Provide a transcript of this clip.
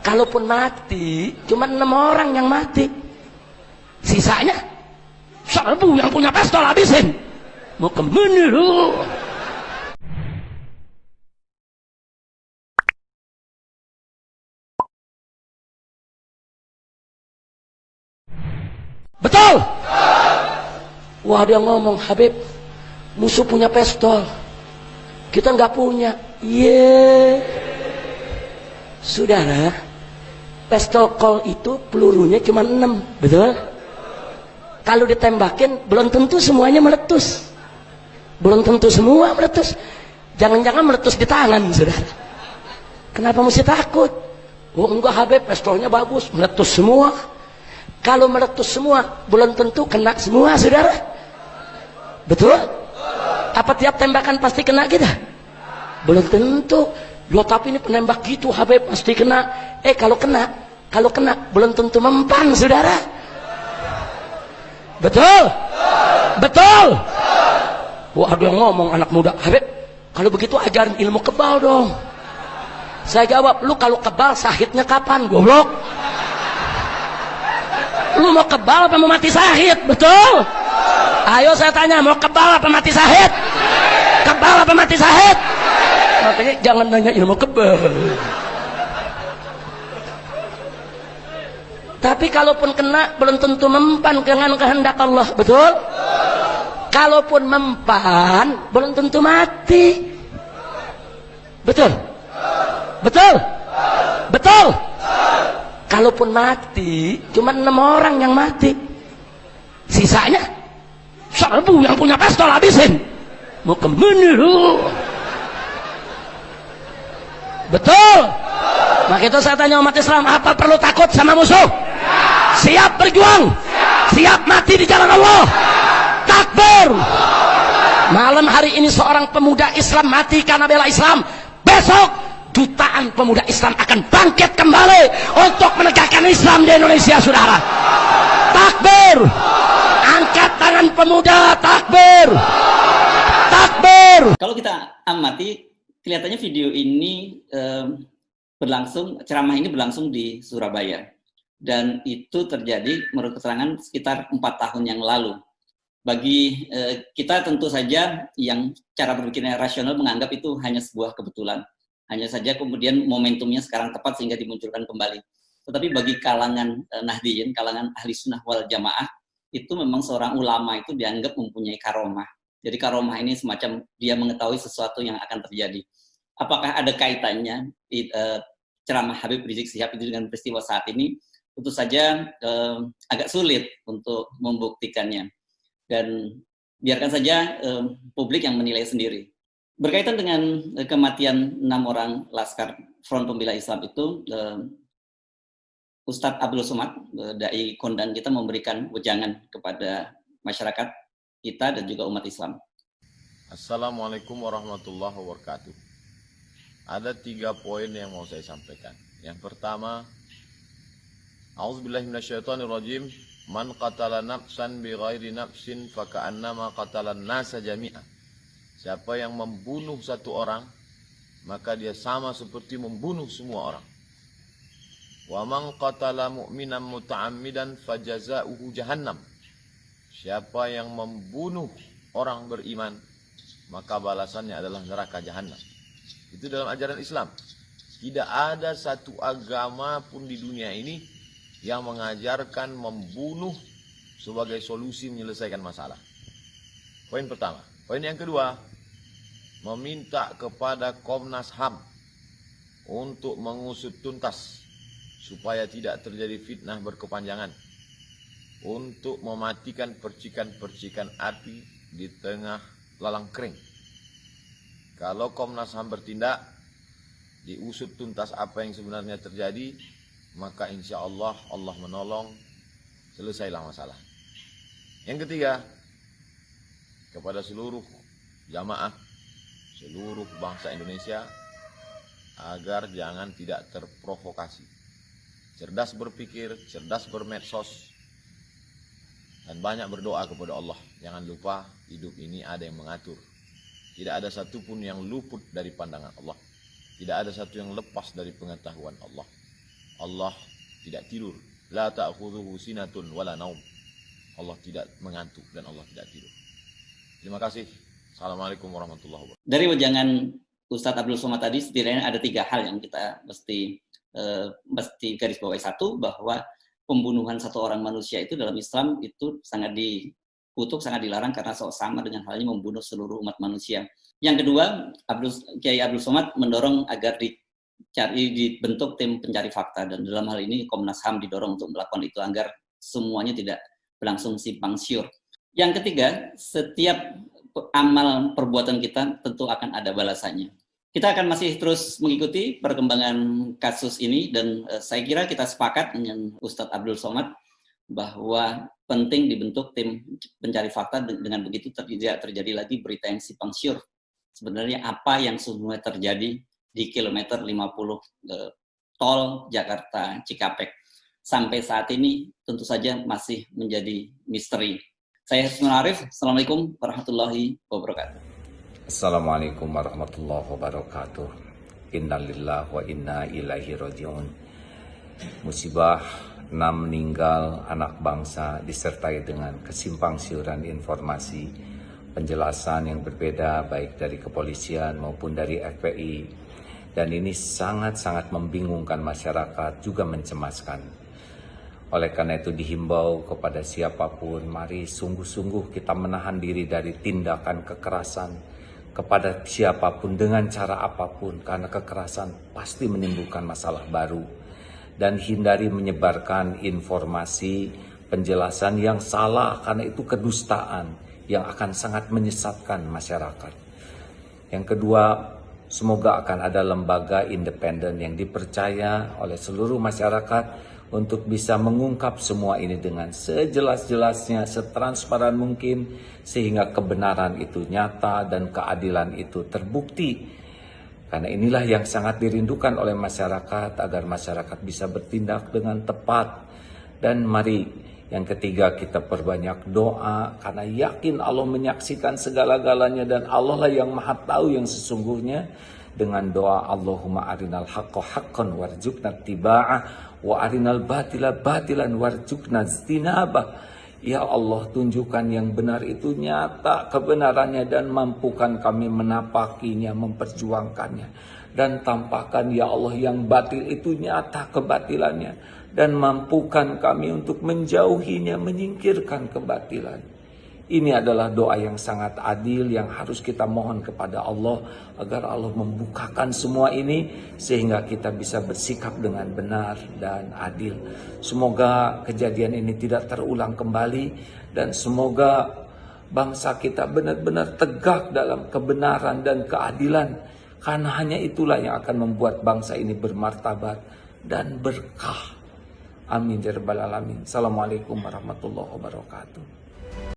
Kalaupun mati, cuma 6 orang yang mati. Sisanya serbu yang punya pistol habisin. Mau kemana lu? Betul? Wah, dia ngomong, Habib, musuh punya pistol, kita nggak punya. Iya, saudara, pistol Colt itu pelurunya cuma 6, betul? Kalau ditembakin belum tentu semuanya meletus, belum tentu semua meletus. Jangan-jangan meletus di tangan, saudara. Kenapa mesti takut? Oh enggak Habib, pistolnya bagus, meletus semua. Kalau meletus semua belum tentu kena semua, saudara. Betul? Apa tiap tembakan pasti kena kita? Belum tentu. Loh, tapi ini penembak gitu Habib, pasti kena. Kalau kena belum tentu mempan, saudara. Betul? Betul? Wah, ada yang ngomong anak muda, Habib, kalau begitu ajarin ilmu kebal dong. Saya jawab, lu kalau kebal sahidnya kapan, goblok? Lu mau kebal apa mau mati sahid? Betul? Ayo saya tanya, mau kebal apa mati sahid? Kebal apa mati sahid? Makanya jangan nanya ilmu kebal. Tapi kalaupun kena belum tentu mempan dengan kehendak Allah. Betul? Kalaupun mempan belum tentu mati. Betul? Betul? Betul? Kalaupun mati, cuma 6 orang yang mati. Sisanya serbu yang punya pistol habisin. Mau kemana lu? Betul? Maka itu saya tanya umat Islam, apa perlu takut sama musuh? Siap berjuang? Siap mati di jalan Allah? Takbir! Malam hari ini seorang pemuda Islam mati karena bela Islam. Besok jutaan pemuda Islam akan bangkit kembali untuk menegakkan Islam di Indonesia, saudara. Takbir! Angkat tangan pemuda, takbir! Takbir! Kalau kita amati, kelihatannya video ini ceramah ini berlangsung di Surabaya. Dan itu terjadi menurut keterangan sekitar 4 tahun yang lalu. Bagi kita tentu saja yang cara berpikirnya rasional menganggap itu hanya sebuah kebetulan. Hanya saja kemudian momentumnya sekarang tepat sehingga dimunculkan kembali. Tetapi bagi kalangan Nahdiyin, kalangan ahli sunnah wal jamaah, itu memang seorang ulama itu dianggap mempunyai karomah. Jadi karomah ini semacam dia mengetahui sesuatu yang akan terjadi. Apakah ada kaitannya ceramah Habib Rizik Syihab itu dengan peristiwa saat ini? Tentu saja agak sulit untuk membuktikannya. Dan biarkan saja publik yang menilai sendiri. Berkaitan dengan kematian 6 orang Laskar Front Pembela Islam itu, Ustadz Abdul Somad, dai kondang kita, memberikan wejangan kepada masyarakat kita dan juga umat Islam. Assalamualaikum warahmatullahi wabarakatuh. Ada 3 poin yang mau saya sampaikan. Yang pertama, A'udzubillahi minasyaitonirrajim. Man qatala nafsan bighairi nafsin faka'annama qatalan nasa jami'ah. Siapa yang membunuh 1 orang, maka dia sama seperti membunuh semua orang. Wa man qatala mu'minan muta'ammidan fajaza'uhu jahannam. Siapa yang membunuh orang beriman, maka balasannya adalah neraka jahannam. Itu dalam ajaran Islam. Tidak ada satu agama pun di dunia ini yang mengajarkan membunuh sebagai solusi menyelesaikan masalah. Poin pertama. Poin yang kedua, meminta kepada Komnas HAM untuk mengusut tuntas supaya tidak terjadi fitnah berkepanjangan, untuk mematikan percikan-percikan api di tengah lalang kering. Kalau Komnas HAM bertindak, diusut tuntas apa yang sebenarnya terjadi, maka insya Allah Allah menolong, selesailah masalah. Yang ketiga, kepada seluruh jamaah, seluruh bangsa Indonesia, agar jangan tidak terprovokasi. Cerdas berpikir, cerdas bermedsos, dan banyak berdoa kepada Allah. Jangan lupa, hidup ini ada yang mengatur. Tidak ada satupun yang luput dari pandangan Allah. Tidak ada satu yang lepas dari pengetahuan Allah. Allah tidak tidur. La ta'khudhuhu sinatun wala naum. Allah tidak mengantuk dan Allah tidak tidur. Terima kasih. Assalamualaikum warahmatullahi wabarakatuh. Dari wejangan Ustadz Abdul Somad tadi, setidaknya ada 3 hal yang kita mesti garis bawahi. Satu, bahwa pembunuhan satu orang manusia itu dalam Islam itu sangat dikutuk, sangat dilarang karena sama dengan halnya membunuh seluruh umat manusia. Yang kedua, Kiai Abdul Somad mendorong agar dibentuk tim pencari fakta, dan dalam hal ini Komnas HAM didorong untuk melakukan itu agar semuanya tidak berlangsung simpang siur. Yang ketiga, setiap amal perbuatan kita tentu akan ada balasannya. Kita akan masih terus mengikuti perkembangan kasus ini, dan saya kira kita sepakat dengan Ustadz Abdul Somad bahwa penting dibentuk tim pencari fakta, dengan begitu tidak terjadi lagi berita yang simpang siur. Sebenarnya apa yang sesungguhnya terjadi di kilometer 50 tol Jakarta Cikampek sampai saat ini tentu saja masih menjadi misteri. Saya Husnul Arif, Assalamualaikum warahmatullahi wabarakatuh. Assalamualaikum warahmatullahi wabarakatuh. Innalillahi wa inna ilaihi raji'un. Musibah 6 meninggal anak bangsa disertai dengan kesimpangsiuran informasi, penjelasan yang berbeda baik dari kepolisian maupun dari FPI, dan ini sangat-sangat membingungkan masyarakat, juga mencemaskan. Oleh karena itu dihimbau kepada siapapun, mari sungguh-sungguh kita menahan diri dari tindakan kekerasan kepada siapapun dengan cara apapun, karena kekerasan pasti menimbulkan masalah baru. Dan hindari menyebarkan informasi, penjelasan yang salah, karena itu kedustaan yang akan sangat menyesatkan masyarakat. Yang kedua, semoga akan ada lembaga independen yang dipercaya oleh seluruh masyarakat untuk bisa mengungkap semua ini dengan sejelas-jelasnya, setransparan mungkin, sehingga kebenaran itu nyata dan keadilan itu terbukti. Karena inilah yang sangat dirindukan oleh masyarakat, agar masyarakat bisa bertindak dengan tepat. Dan mari yang ketiga, kita perbanyak doa, karena yakin Allah menyaksikan segala-galanya, dan Allah lah yang maha tahu yang sesungguhnya. Dengan doa, Allahumma arinal haqqa haqqan warzuqna tiba'ah wa arinal batila batilan warzuqna ijtinabah. Ya Allah, tunjukkan yang benar itu nyata kebenarannya, dan mampukan kami menapakinya, memperjuangkannya. Dan tampakkan ya Allah yang batil itu nyata kebatilannya, dan mampukan kami untuk menjauhinya, menyingkirkan kebatilan. Ini adalah doa yang sangat adil yang harus kita mohon kepada Allah, agar Allah membukakan semua ini sehingga kita bisa bersikap dengan benar dan adil. Semoga kejadian ini tidak terulang kembali, dan semoga bangsa kita benar-benar tegak dalam kebenaran dan keadilan, karena hanya itulah yang akan membuat bangsa ini bermartabat dan berkah. Amin ya rabbal alamin. Assalamualaikum warahmatullahi wabarakatuh.